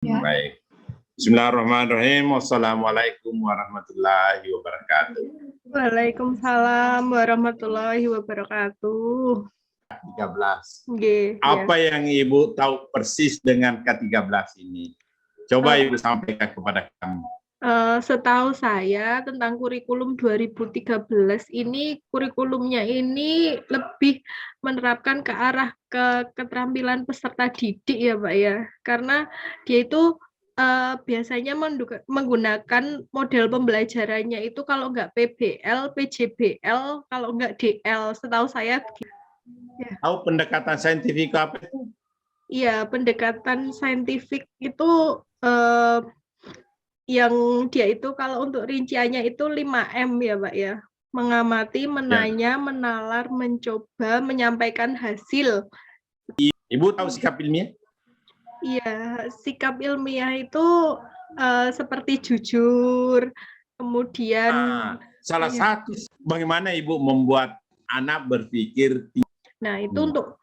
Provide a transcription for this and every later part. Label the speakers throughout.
Speaker 1: Ya.
Speaker 2: Baik. Bismillahirrahmanirrahim. Wassalamualaikum warahmatullahi wabarakatuh.
Speaker 1: Waalaikumsalam warahmatullahi wabarakatuh.
Speaker 2: 13.
Speaker 1: Nggih, ya.
Speaker 2: Apa yang Ibu tahu persis dengan K13 ini? Coba Ibu sampaikan kepada kami.
Speaker 1: Setahu saya tentang kurikulum 2013 ini, kurikulumnya ini lebih menerapkan ke arah keterampilan peserta didik ya Pak ya. Karena dia itu biasanya menggunakan model pembelajarannya itu kalau nggak PBL, PJBL, kalau nggak DL. Setahu saya ya.
Speaker 2: Tahu pendekatan saintifik apa itu?
Speaker 1: Iya, pendekatan saintifik itu yang dia itu kalau untuk rinciannya itu 5M ya Pak ya. Mengamati, menanya, menalar, mencoba, menyampaikan hasil.
Speaker 2: Ibu tahu sikap ilmiah?
Speaker 1: Iya, sikap ilmiah itu seperti jujur, kemudian
Speaker 2: salah satu bagaimana Ibu membuat anak berpikir.
Speaker 1: Nah, itu untuk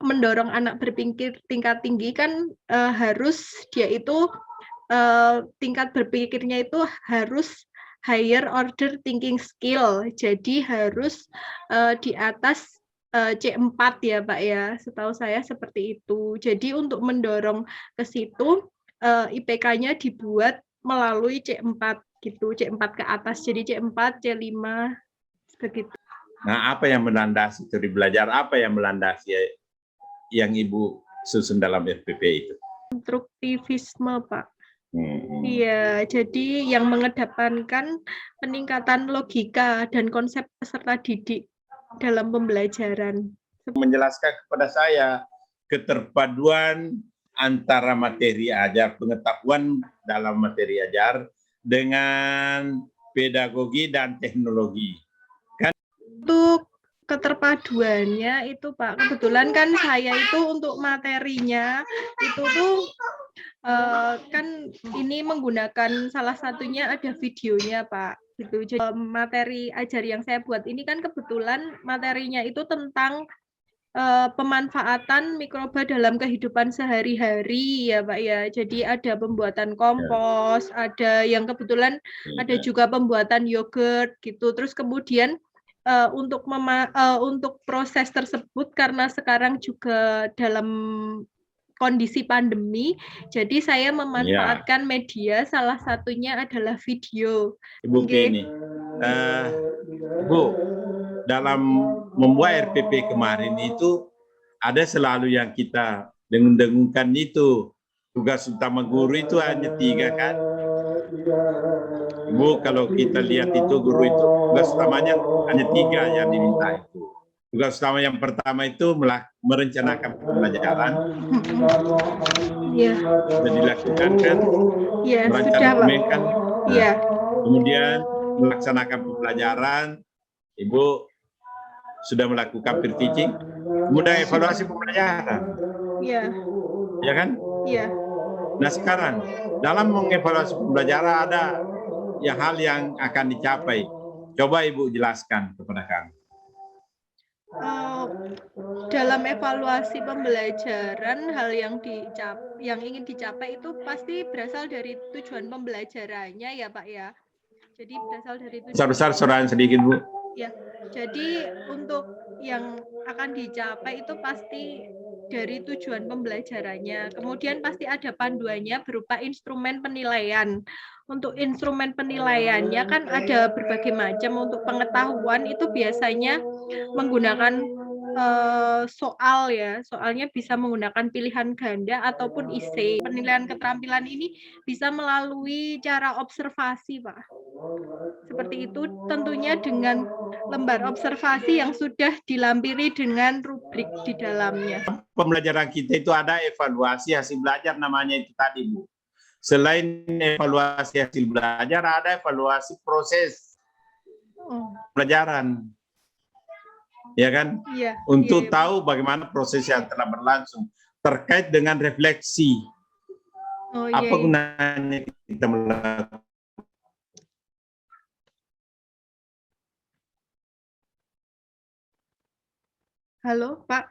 Speaker 1: mendorong anak berpikir tingkat tinggi kan harus dia itu tingkat berpikirnya itu harus higher order thinking skill. Jadi harus di atas C4 ya Pak ya. Setahu saya seperti itu. Jadi untuk mendorong ke situ IPK-nya dibuat melalui C4 gitu. C4 ke atas. Jadi C4, C5 begitu.
Speaker 2: Nah, apa yang melandasi teori belajar? Apa yang melandasi yang Ibu susun dalam FPP itu?
Speaker 1: Konstruktivisme, Pak. Iya, jadi yang mengedepankan peningkatan logika dan konsep peserta didik dalam pembelajaran.
Speaker 2: Menjelaskan kepada saya keterpaduan antara materi ajar, pengetahuan dalam materi ajar dengan pedagogi dan teknologi. Kan?
Speaker 1: Untuk keterpaduannya itu Pak, kebetulan kan saya itu untuk materinya itu tuh kan ini menggunakan salah satunya ada videonya Pak. Gitu. Jadi materi ajar yang saya buat ini kan kebetulan materinya itu tentang pemanfaatan mikroba dalam kehidupan sehari-hari ya Pak ya. Jadi ada pembuatan kompos, ada yang kebetulan ada juga pembuatan yogurt gitu. Terus kemudian untuk proses tersebut karena sekarang juga dalam kondisi pandemi, jadi saya memanfaatkan media, salah satunya adalah video.
Speaker 2: Ibu Penny, Bu, dalam membuat RPP kemarin itu ada selalu yang kita dengung-dengungkan itu. Tugas utama guru itu hanya 3 kan? Bu, kalau kita lihat itu guru itu tugas utamanya hanya 3 yang diminta itu. Tugas utama yang pertama itu merencanakan pembelajaran.
Speaker 1: Iya.
Speaker 2: Sudah dilakukan kan?
Speaker 1: Iya,
Speaker 2: merancangkan kan?
Speaker 1: Iya.
Speaker 2: Kemudian melaksanakan pembelajaran. Ibu sudah melakukan peer teaching. Kemudian evaluasi pembelajaran.
Speaker 1: Iya.
Speaker 2: Ya kan?
Speaker 1: Iya.
Speaker 2: Nah sekarang dalam mengevaluasi pembelajaran ada ya hal yang akan dicapai. Coba Ibu jelaskan kepada kami.
Speaker 1: Dalam evaluasi pembelajaran, hal yang ingin dicapai itu pasti berasal dari tujuan pembelajarannya ya Pak ya. Jadi berasal dari tujuan.
Speaker 2: Besar suara sedikit Bu.
Speaker 1: Ya, jadi untuk yang akan dicapai itu pasti dari tujuan pembelajarannya. Kemudian pasti ada panduannya berupa instrumen penilaian. Untuk instrumen penilaiannya kan ada berbagai macam. Untuk pengetahuan itu biasanya menggunakan soal ya. Soalnya bisa menggunakan pilihan ganda ataupun IC. Penilaian keterampilan ini bisa melalui cara observasi, Pak. Seperti itu tentunya dengan lembar observasi yang sudah dilampiri dengan rubrik di dalamnya.
Speaker 2: Pembelajaran kita itu ada evaluasi hasil belajar namanya itu tadi Bu. Selain evaluasi hasil belajar ada evaluasi proses pelajaran. Ya kan?
Speaker 1: Iya.
Speaker 2: Untuk tahu bagaimana proses yang telah berlangsung terkait dengan refleksi. Apa gunanya kita melakukan?
Speaker 1: Halo, Pak.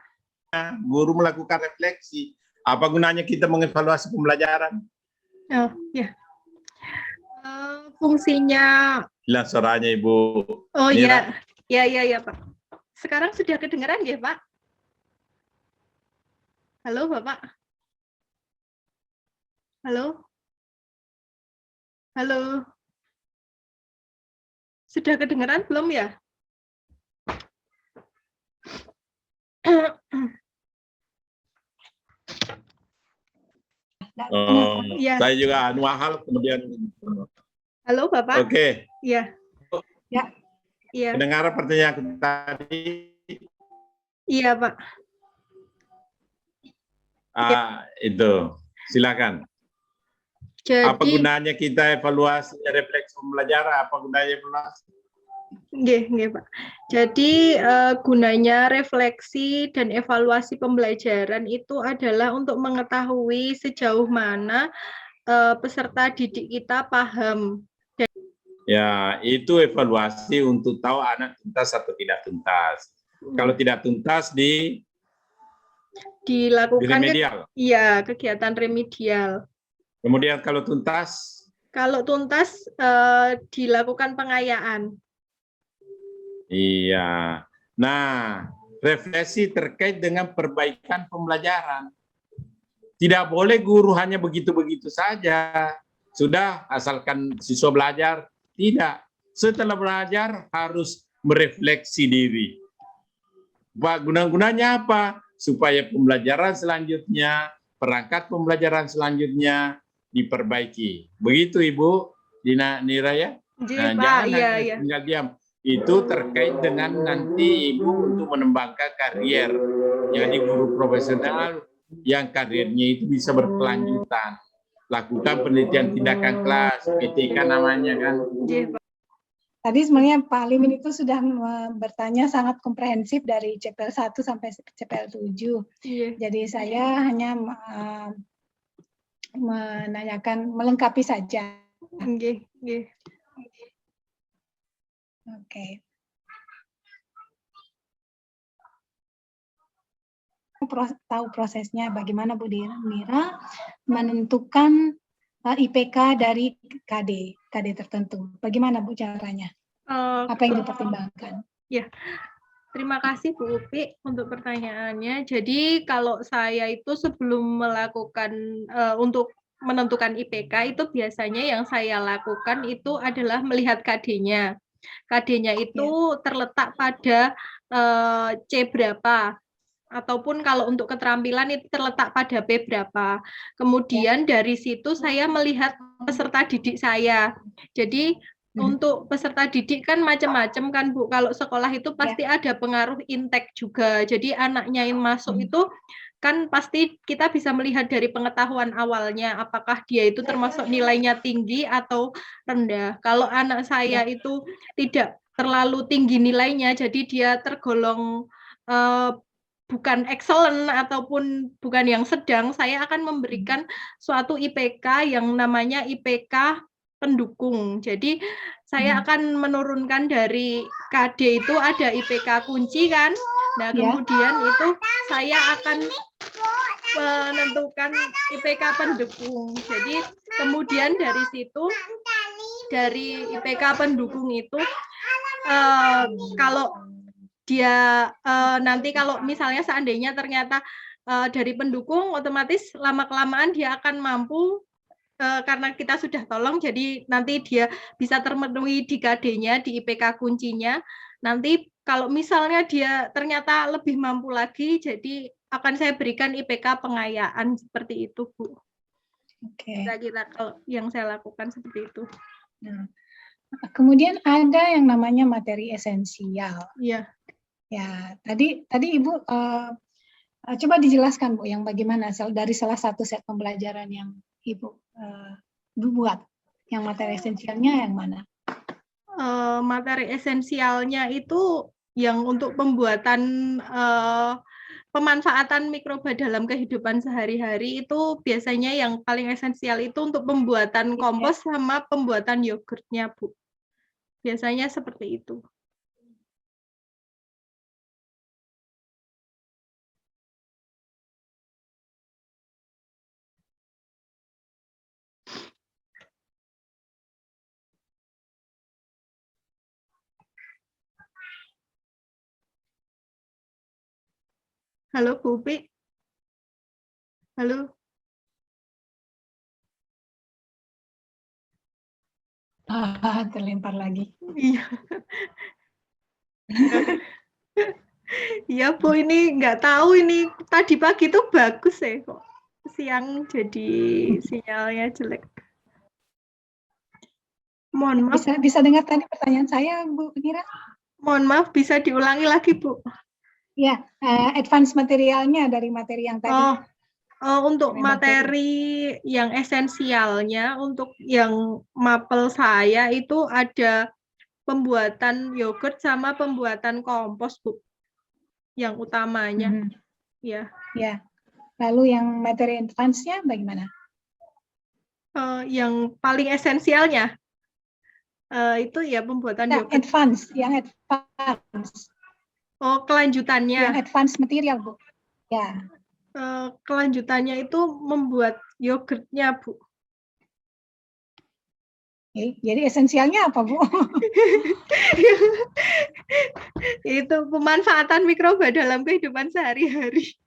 Speaker 2: Guru melakukan refleksi. Apa gunanya kita mengevaluasi pembelajaran?
Speaker 1: Oh, ya. Fungsinya,
Speaker 2: Hilang suaranya Ibu
Speaker 1: oh
Speaker 2: Nira.
Speaker 1: ya, Pak. Sekarang sudah kedengaran ya, Pak? Halo, Bapak. Halo. Halo. Sudah kedengaran belum ya?
Speaker 2: Oh,
Speaker 1: Ya.
Speaker 2: saya juga anu hal kemudian.
Speaker 1: Halo, Bapak.
Speaker 2: Oke.
Speaker 1: Iya.
Speaker 3: Ya.
Speaker 1: Iya.
Speaker 2: Mendengar pertanyaan tadi.
Speaker 1: Iya, Pak.
Speaker 2: Itu. Silakan.
Speaker 1: Jadi,
Speaker 2: apa gunanya kita evaluasi refleksi pembelajaran? Apa gunanya evaluasi?
Speaker 1: Nggih, Pak. Jadi gunanya refleksi dan evaluasi pembelajaran itu adalah untuk mengetahui sejauh mana peserta didik kita paham.
Speaker 2: Ya, itu evaluasi untuk tahu anak tuntas atau tidak tuntas. Kalau tidak tuntas
Speaker 1: dilakukan
Speaker 2: remedial.
Speaker 1: Iya, kegiatan remedial.
Speaker 2: Kemudian kalau tuntas?
Speaker 1: Kalau tuntas dilakukan pengayaan.
Speaker 2: Iya. Nah, refleksi terkait dengan perbaikan pembelajaran. Tidak boleh guru hanya begitu-begitu saja. Sudah, asalkan siswa belajar. Tidak. Setelah belajar harus merefleksi diri. Guna-gunanya apa? Supaya pembelajaran selanjutnya, perangkat pembelajaran selanjutnya diperbaiki. Begitu Ibu Dina Nira ya? Nah, jangan tinggal diam. Itu terkait dengan nanti Ibu untuk mengembangkan karier. Jadi guru profesional yang karirnya itu bisa berkelanjutan. Lakukan penelitian tindakan kelas, PTK namanya kan.
Speaker 3: Tadi sebenarnya Pak Alimin itu sudah bertanya sangat komprehensif dari CPL 1 sampai CPL 7.
Speaker 1: Iya.
Speaker 3: Jadi saya hanya menanyakan, melengkapi saja.
Speaker 1: Oke.
Speaker 3: Tahu prosesnya bagaimana Bu Nira menentukan IPK dari KD tertentu. Bagaimana Bu caranya? Apa yang dipertimbangkan?
Speaker 1: Ya, terima kasih Bu Upi untuk pertanyaannya. Jadi kalau saya itu sebelum melakukan untuk menentukan IPK itu biasanya yang saya lakukan itu adalah melihat KD-nya. KD-nya itu terletak pada C berapa. Ataupun kalau untuk keterampilan itu terletak pada P berapa. Kemudian dari situ saya melihat peserta didik saya. Jadi untuk peserta didik kan macam-macam kan Bu. Kalau sekolah itu pasti ada pengaruh intake juga. Jadi anaknya yang masuk itu kan pasti kita bisa melihat dari pengetahuan awalnya apakah dia itu termasuk nilainya tinggi atau rendah. Kalau anak saya itu tidak terlalu tinggi nilainya, jadi dia tergolong bukan excellent ataupun bukan yang sedang, saya akan memberikan suatu IPK yang namanya IPK pendukung. Jadi saya akan menurunkan dari KD itu ada IPK kunci kan. Nah, kemudian itu saya akan menentukan IPK pendukung. Jadi kemudian dari situ, dari IPK pendukung itu kalau dia nanti kalau misalnya seandainya ternyata dari pendukung, otomatis lama-kelamaan dia akan mampu karena kita sudah tolong, jadi nanti dia bisa termenuhi di KD-nya, di IPK kuncinya. Nanti kalau misalnya dia ternyata lebih mampu lagi, jadi akan saya berikan IPK pengayaan seperti itu, Bu.
Speaker 3: Oke.
Speaker 1: Kira-kira kalau yang saya lakukan seperti itu.
Speaker 3: Nah, kemudian ada yang namanya materi esensial.
Speaker 1: Iya.
Speaker 3: Ya, tadi Ibu coba dijelaskan Bu, yang bagaimana dari salah satu set pembelajaran yang Ibu buat, yang materi esensialnya yang mana?
Speaker 1: Materi esensialnya itu yang untuk pembuatan pemanfaatan mikroba dalam kehidupan sehari-hari itu biasanya yang paling esensial itu untuk pembuatan kompos sama pembuatan yogurtnya, Bu. Biasanya seperti itu. Halo Bu Upi. Halo.
Speaker 3: Terlempar lagi.
Speaker 1: Iya. Iya Bu, ini nggak tahu ini tadi pagi tuh bagus ya kok siang jadi sinyalnya jelek. Mohon maaf,
Speaker 3: Bisa dengar tadi pertanyaan saya, Bu Nira?
Speaker 1: bisa diulangi lagi Bu.
Speaker 3: Ya, advance materialnya dari materi yang tadi.
Speaker 1: Untuk materi yang esensialnya, untuk yang mapel saya itu ada pembuatan yogurt sama pembuatan kompos, Bu. Yang utamanya. Ya.
Speaker 3: Ya. Lalu yang materi advance-nya bagaimana?
Speaker 1: Yang paling esensialnya itu ya pembuatan yogurt.
Speaker 3: Yang advance.
Speaker 1: Oh, kelanjutannya.
Speaker 3: Yang advance material, Bu. Ya.
Speaker 1: Kelanjutannya itu membuat yogurtnya, Bu.
Speaker 3: Jadi esensialnya apa, Bu?
Speaker 1: Itu pemanfaatan mikroba dalam kehidupan sehari-hari.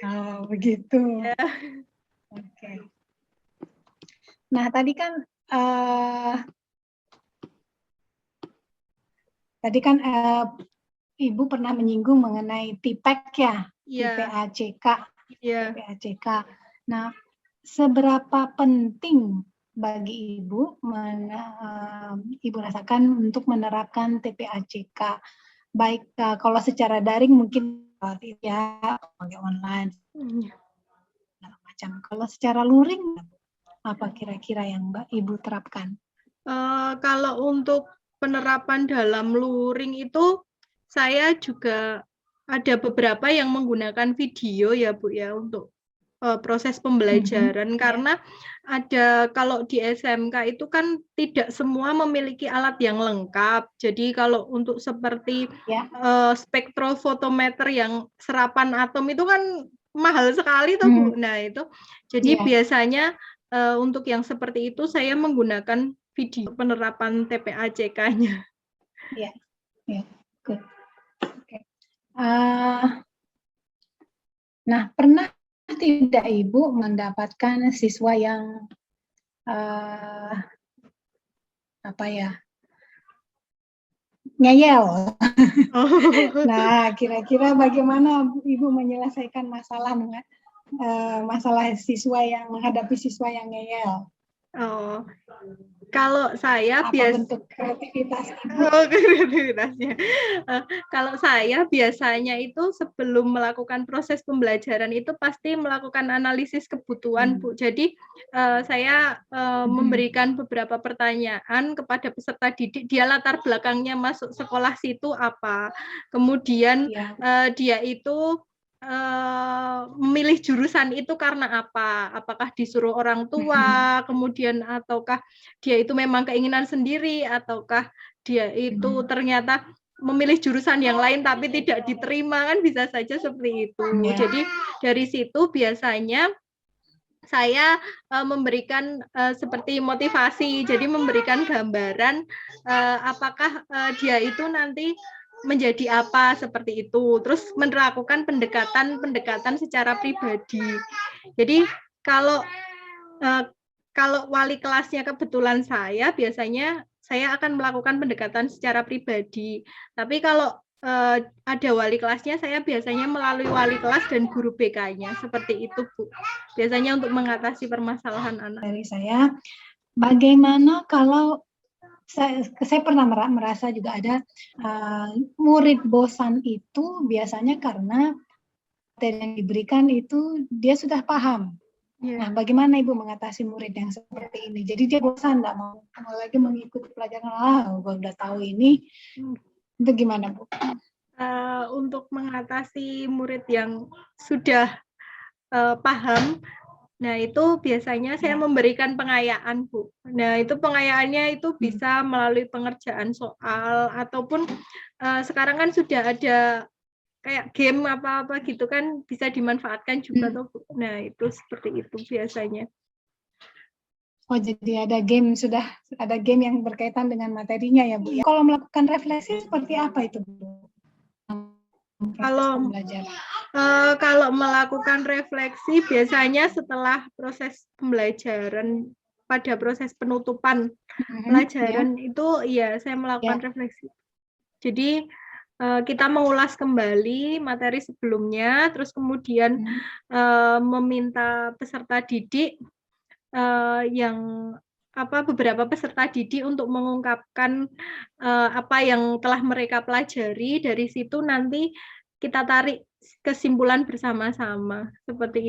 Speaker 3: Oh, begitu.
Speaker 1: Ya.
Speaker 3: Oke. Nah, tadi kan Ibu pernah menyinggung mengenai TPAC ya, TPACK.
Speaker 1: Yeah.
Speaker 3: TPACK. Nah, seberapa penting bagi Ibu Ibu rasakan untuk menerapkan TPACK, baik kalau secara daring mungkin ya pakai online segala macam. Kalau secara luring apa kira-kira yang Ibu terapkan?
Speaker 1: Kalau untuk penerapan dalam luring itu saya juga ada beberapa yang menggunakan video ya Bu ya untuk proses pembelajaran karena ada kalau di SMK itu kan tidak semua memiliki alat yang lengkap. Jadi kalau untuk seperti spektrofotometer yang serapan atom itu kan mahal sekali tuh Bu. Nah itu jadi biasanya untuk yang seperti itu saya menggunakan video penerapan TPACK-nya.
Speaker 3: Ya, good. Okay. Nah, pernah tidak Ibu mendapatkan siswa yang ngeyel? Nah, kira-kira bagaimana Ibu menyelesaikan masalah siswa yang menghadapi siswa yang ngeyel?
Speaker 1: Kalau saya
Speaker 3: bentuk kreativitas Ibu?
Speaker 1: Kreativitasnya. Kalau saya biasanya itu sebelum melakukan proses pembelajaran itu pasti melakukan analisis kebutuhan, Bu. Jadi saya memberikan beberapa pertanyaan kepada peserta didik, dia latar belakangnya masuk sekolah situ apa. Kemudian dia itu memilih jurusan itu karena apa? Apakah disuruh orang tua, kemudian ataukah dia itu memang keinginan sendiri, ataukah dia itu ternyata memilih jurusan yang lain tapi tidak diterima, kan bisa saja seperti itu. Jadi dari situ biasanya saya memberikan seperti motivasi, jadi memberikan gambaran apakah dia itu nanti menjadi apa seperti itu, terus melakukan pendekatan secara pribadi. Jadi kalau wali kelasnya kebetulan saya, biasanya saya akan melakukan pendekatan secara pribadi. Tapi kalau ada wali kelasnya, saya biasanya melalui wali kelas dan guru BK-nya, seperti itu Bu. Biasanya untuk mengatasi permasalahan anak.
Speaker 3: Dari saya, bagaimana kalau saya pernah merasa juga ada murid bosan itu biasanya karena materi yang diberikan itu dia sudah paham. Nah, bagaimana Ibu mengatasi murid yang seperti ini? Jadi dia bosan, nggak mau lagi mengikuti pelajaran. Gue udah tahu ini. Itu gimana, Bu?
Speaker 1: Untuk mengatasi murid yang sudah paham, nah itu biasanya saya memberikan pengayaan, Bu. Nah itu pengayaannya itu bisa melalui pengerjaan soal, ataupun sekarang kan sudah ada kayak game apa-apa gitu kan, bisa dimanfaatkan juga tuh, Bu. Nah itu seperti itu biasanya.
Speaker 3: Oh, jadi sudah ada game yang berkaitan dengan materinya ya, Bu. Kalau melakukan refleksi seperti apa itu, Bu?
Speaker 1: Kalau
Speaker 3: pembelajaran?
Speaker 1: Kalau melakukan refleksi biasanya setelah proses pembelajaran, pada proses penutupan pelajaran itu ya saya melakukan refleksi. Jadi kita mengulas kembali materi sebelumnya, terus kemudian meminta peserta didik beberapa peserta didik untuk mengungkapkan apa yang telah mereka pelajari. Dari situ nanti kita tarik kesimpulan bersama-sama seperti